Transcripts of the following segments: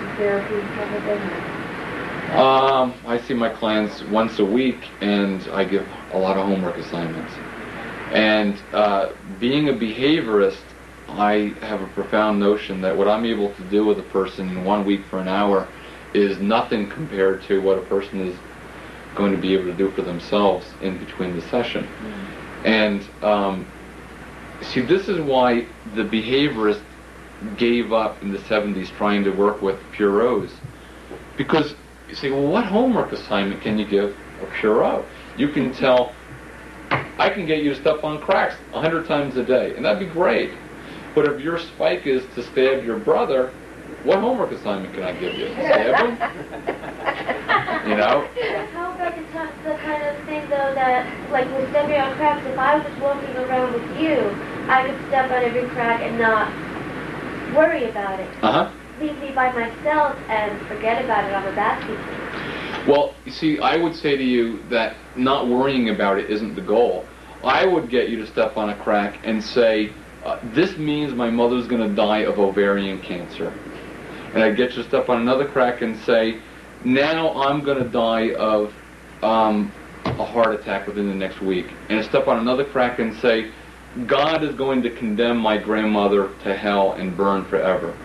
of therapy and stuff like that? I see my clients once a week, and I give a lot of homework assignments. And being a behaviorist, I have a profound notion that what I'm able to do with a person in 1 week for an hour is nothing compared to what a person is going to be able to do for themselves in between the session. And see, this is why the behaviorist gave up in the 70s trying to work with puros. Because you say, well, what homework assignment can you give a puro? You can tell, I can get you to step on cracks 100 times a day, and that'd be great. But if your spike is to stab your brother, what homework assignment can I give you? Stab him? You know? How about the kind of thing, though, that, like with stepping on cracks, if I was walking around with you, I would step on every crack and not worry about it. Leave me by myself and forget about it on the basket. Well, you see, I would say to you that not worrying about it isn't the goal. I would get you to step on a crack and say, this means my mother's going to die of ovarian cancer. And I'd get you to step on another crack and say, now I'm going to die of a heart attack within the next week. And I'd step on another crack and say, God is going to condemn my grandmother to hell and burn forever.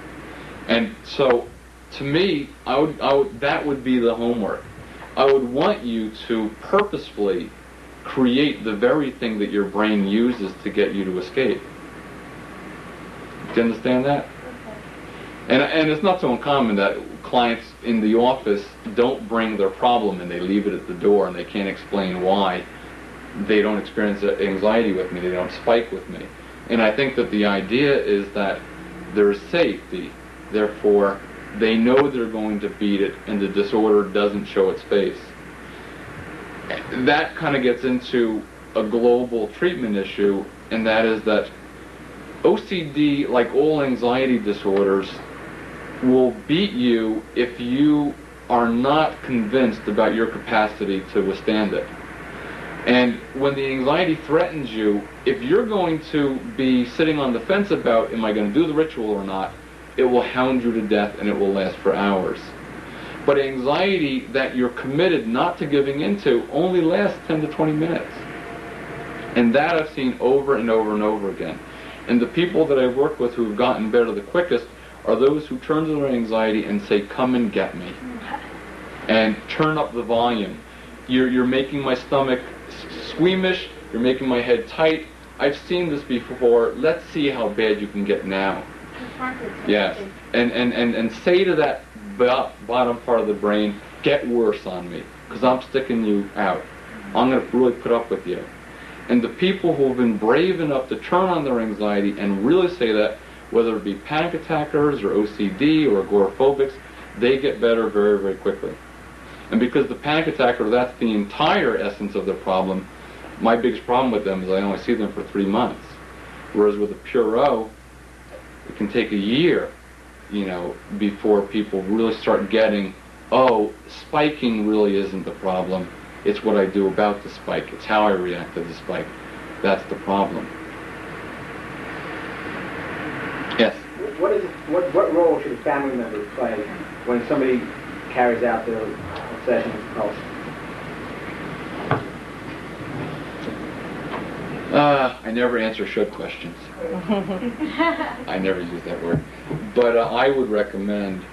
And so, to me, that would be the homework. I would want you to purposefully create the very thing that your brain uses to get you to escape. Do you understand that? Okay. And it's not so uncommon that clients in the office don't bring their problem and they leave it at the door and they can't explain why. They don't experience anxiety with me, they don't spike with me. And I think that the idea is that there's safety. Therefore, they know they're going to beat it and the disorder doesn't show its face. That kind of gets into a global treatment issue, and that is that OCD, like all anxiety disorders, will beat you if you are not convinced about your capacity to withstand it. And when the anxiety threatens you, if you're going to be sitting on the fence about, am I going to do the ritual or not, it will hound you to death and it will last for hours. But anxiety that you're committed not to giving into only lasts 10 to 20 minutes. And that I've seen over and over and over again. And the people that I've worked with who've gotten better the quickest are those who turn to their anxiety and say, come and get me. And turn up the volume. You're making my stomach squeamish, you're making my head tight. I've seen this before, let's see how bad you can get now. Yes, and say to that bottom part of the brain, get worse on me, because I'm sticking you out. I'm going to really put up with you. And the people who have been brave enough to turn on their anxiety and really say that, whether it be panic attackers or OCD or agoraphobics, they get better very, very quickly. And because the panic attacker, that's the entire essence of their problem, my biggest problem with them is I only see them for 3 months. Whereas with a puro, it can take a year, before people really start getting, oh, spiking really isn't the problem. It's what I do about the spike. It's how I react to the spike. That's the problem. Yes? What role should a family member play when somebody carries out their session compulsion? I never answer should questions. I never use that word. But I would recommend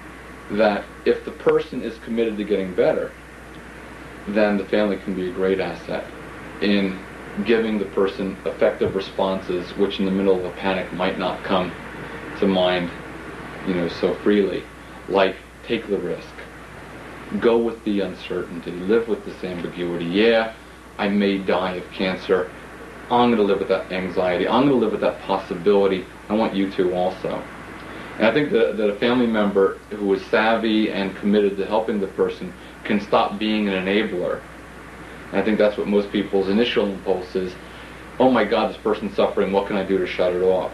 that if the person is committed to getting better, then the family can be a great asset in giving the person effective responses which in the middle of a panic might not come to mind, so freely. Like, take the risk. Go with the uncertainty. Live with this ambiguity. Yeah, I may die of cancer. I'm going to live with that anxiety. I'm going to live with that possibility. I want you to also. And I think that a family member who is savvy and committed to helping the person can stop being an enabler. And I think that's what most people's initial impulse is. Oh my God, this person's suffering. What can I do to shut it off?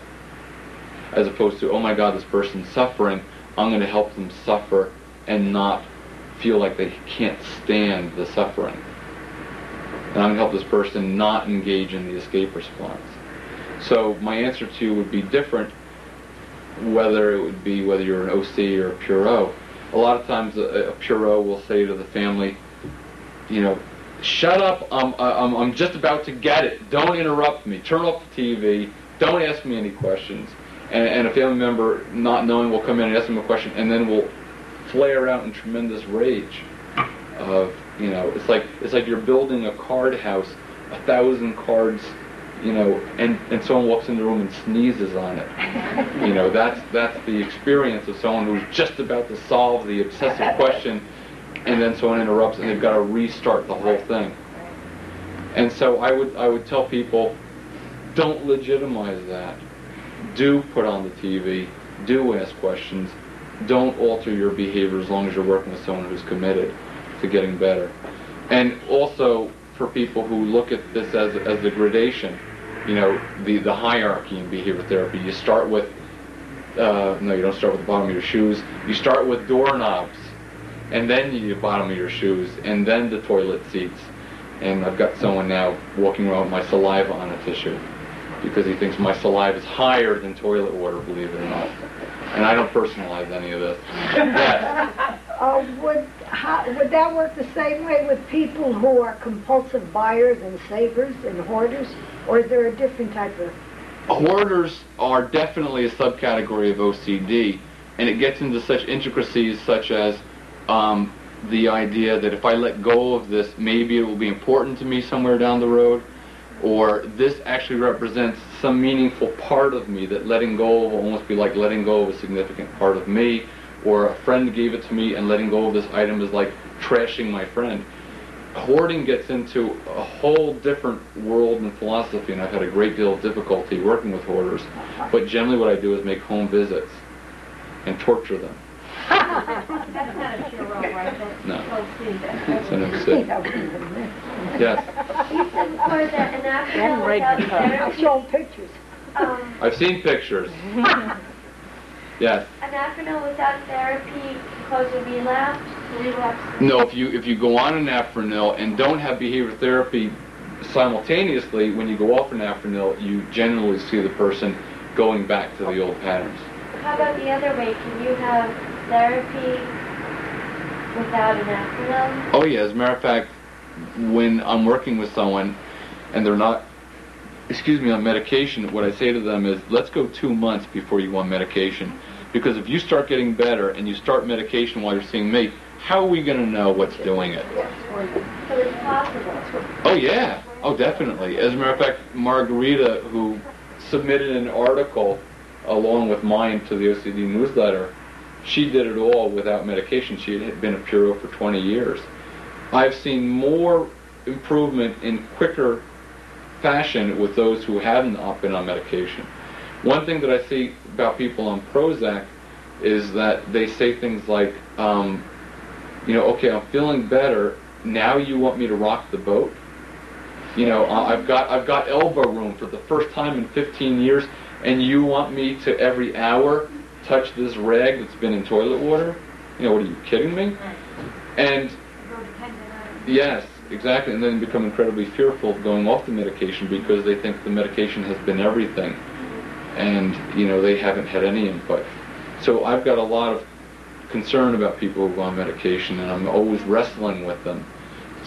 As opposed to, oh my God, this person's suffering. I'm going to help them suffer and not feel like they can't stand the suffering. And I'm going to help this person not engage in the escape response. So my answer to you would be different whether you're an OC or a puro. a lot of times a Puro will say to the family, you know, shut up, I'm just about to get it. Don't interrupt me. Turn off the TV. Don't ask me any questions. And a family member, not knowing, will come in and ask them a question, and then will flare out in tremendous rage. Of, you know, it's like you're building a card house, 1,000 cards, you know, and someone walks in the room and sneezes on it. You know, that's the experience of someone who's just about to solve the obsessive question, and then someone interrupts and they've got to restart the whole thing. And so I would tell people, don't legitimize that. Do put on the TV. Do ask questions. Don't alter your behavior as long as you're working with someone who's committed to getting better. And also for people who look at this as the gradation, you know, the hierarchy in behavior therapy. You start with, no, you don't start with the bottom of your shoes. You start with doorknobs, and then the bottom of your shoes, and then the toilet seats. And I've got someone now walking around with my saliva on a tissue because he thinks my saliva is higher than toilet water, believe it or not. And I don't personalize any of this. Yes. Would that work the same way with people who are compulsive buyers and savers and hoarders? Or is there a different type of... Hoarders are definitely a subcategory of OCD, and it gets into such intricacies such as the idea that if I let go of this, maybe it will be important to me somewhere down the road, or this actually represents some meaningful part of me, that letting go will almost be like letting go of a significant part of me, or a friend gave it to me and letting go of this item is like trashing my friend. Hoarding gets into a whole different world and philosophy, and I've had a great deal of difficulty working with hoarders. But generally what I do is make home visits and torture them. That's not a Puro, right? No. OCD. It's an OCD. Yes. You said before that an accident without I'll therapy. show pictures. I've seen pictures. Yes. An accident without therapy cause a relapse? No, if you go on an Afrinil and don't have behavior therapy simultaneously, when you go off an Afrinil, you generally see the person going back to the old patterns. How about the other way? Can you have therapy without an Afrinil? Oh yeah, as a matter of fact, when I'm working with someone and they're not, on medication, what I say to them is, let's go 2 months before you go on medication. Because if you start getting better and you start medication while you're seeing me, how are we going to know what's doing it? So it's possible. Oh yeah, oh definitely. As a matter of fact, Margarita, who submitted an article along with mine to the OCD newsletter, she did it all without medication. She had been a Puro for 20 years. I've seen more improvement in quicker fashion with those who haven't been on medication. One thing that I see about people on Prozac is that they say things like, you know, okay, I'm feeling better, now you want me to rock the boat? You know, I've got elbow room for the first time in 15 years, and you want me to every hour touch this rag that's been in toilet water? You know, what, are you kidding me? And yes, exactly, and then become incredibly fearful of going off the medication because they think the medication has been everything, and you know, they haven't had any input. So I've got a lot of concern about people who go on medication, and I'm always wrestling with them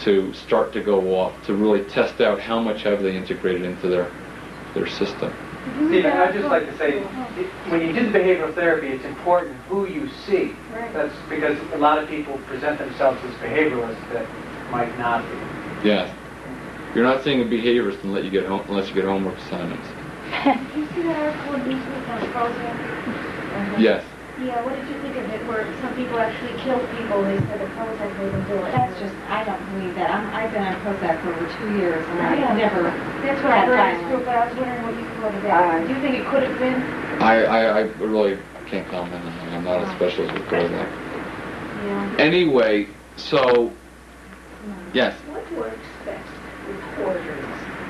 to start to go off, to really test out how much have they integrated into their system. Steve, I'd just like to say, when you do behavioral therapy, it's important who you see. Right. That's because a lot of people present themselves as behavioralists that might not be. Yes. You're not seeing a behaviorist unless you get homework assignments. Did you see that article in Newsweek on Prozac? Yes. Yeah, what did you think of it, where some people actually killed people, they said the Prozac made them do it? That's just, I don't believe that. I've been on Prozac for over 2 years, and I've never... That's what I heard in this group, but I was wondering what you thought of that. Do you think it could have been? I really can't comment on that. I'm not a specialist with Prozac. Yeah. Anyway, so, yes. What do you expect with hoarders?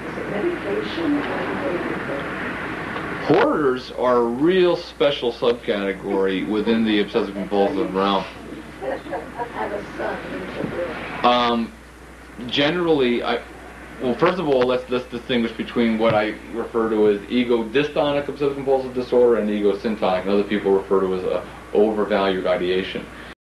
Is it medication or behavior? Hoarders are a real special subcategory within the obsessive-compulsive realm. I have a son. Generally, well, first of all, let's distinguish between what I refer to as ego-dystonic obsessive-compulsive disorder and ego-syntonic, and other people refer to as overvalued ideation.